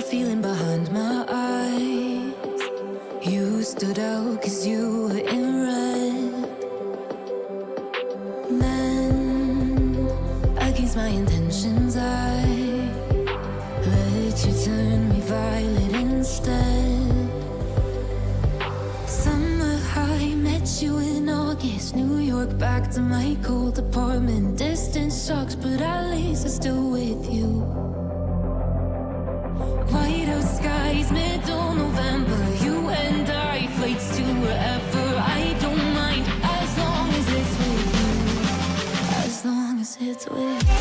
The feeling behind my eyes. You stood out 'cause you were in red. Then, against my intentions, I let you turn me violet instead. Summer high, met you in August. New York, back to my cold apartment. Distance sucks, but at least I'm still with you. White out skies, middle November. You and I, flights to wherever. I don't mind, as long as it's with you. As long as it's with you.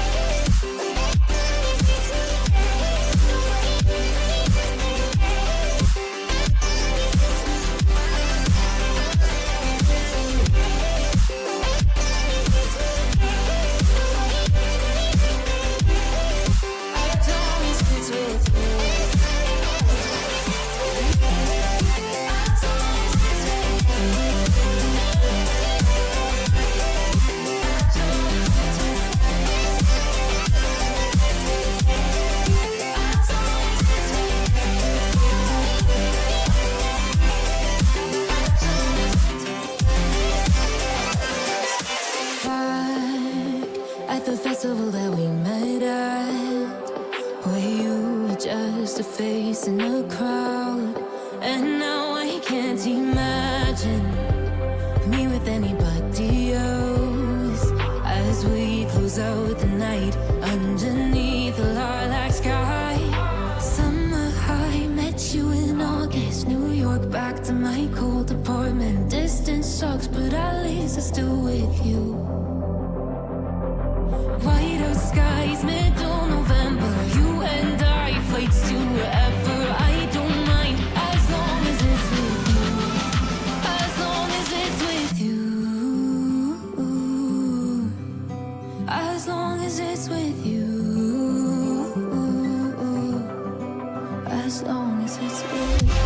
At the festival that we met at, where you were just a face in the crowd. And now I can't imagine me with anybody else. As we close out the night underneath the lilac sky. Summer high, met you in August. New York, back to my cold apartment. Distance sucks, but at least I'm still with you. White out skies, middle November. You and I, flights to wherever. I don't mind, as long as it's with you. As long as it's with you. As long as it's with you. As long as it's with you.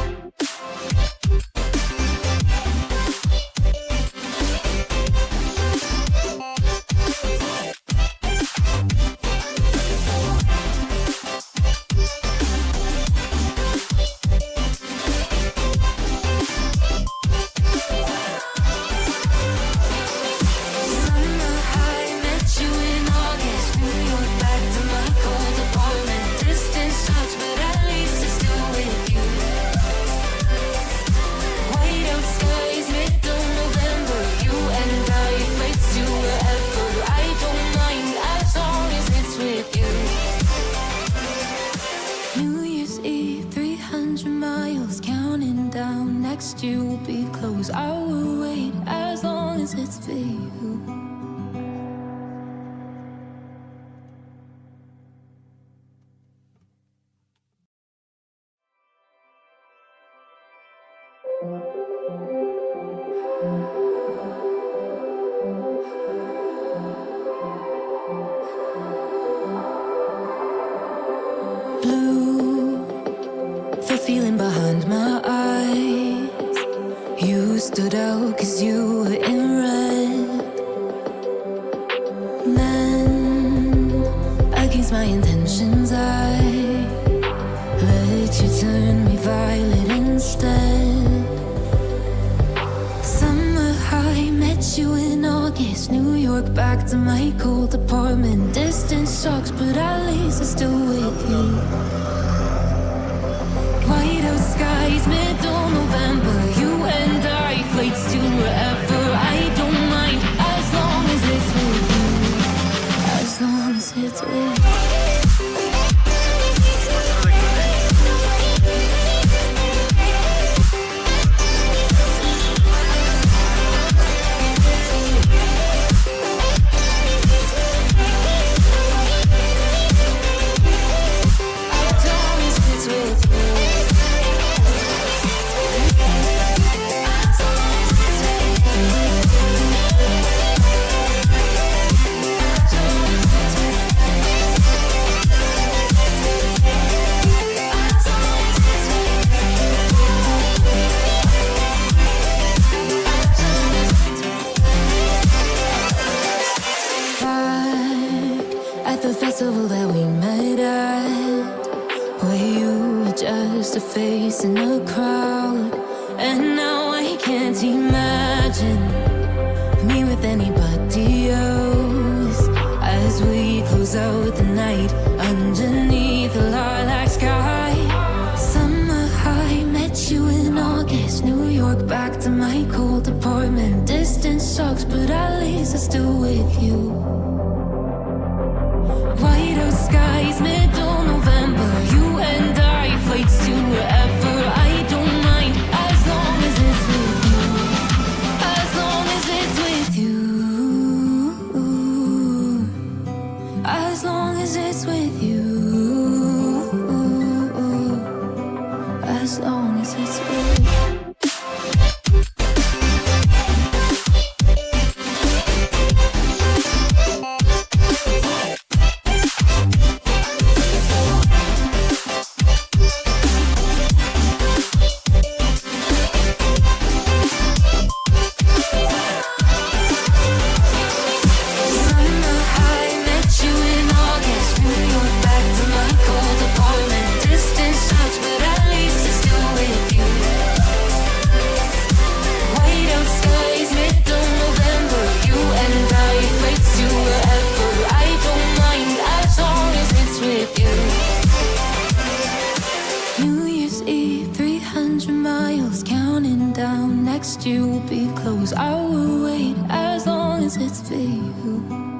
Next year will be close. I will wait as long as it's for you. Blue, the feeling behind my eyes. You stood out 'cause you were in red. Then, against my intentions, I let you turn me violet instead. Summer high, met you in August. New York, back to my cold apartment. Distance sucks, but at least I'm still with you. White out skies, middle November. You and I, flights to wherever. I don't mind, as long as it's with you. As long as it's with you. just a face in a crowd. And now I can't imagine me with anybody else. As we close out the night underneath the lilac sky. Summer high, met you in August. New York, back to my cold apartment. Distance sucks, but at least I'm still with you. White out skies, middle November. You and I, flights to wherever. I don't mind, as long as it's with you. As long as it's with you. As long as it's with you. As long as it's with you. New Year's Eve, 300 miles, counting down. Next year will be close. I will wait as long as it's for you.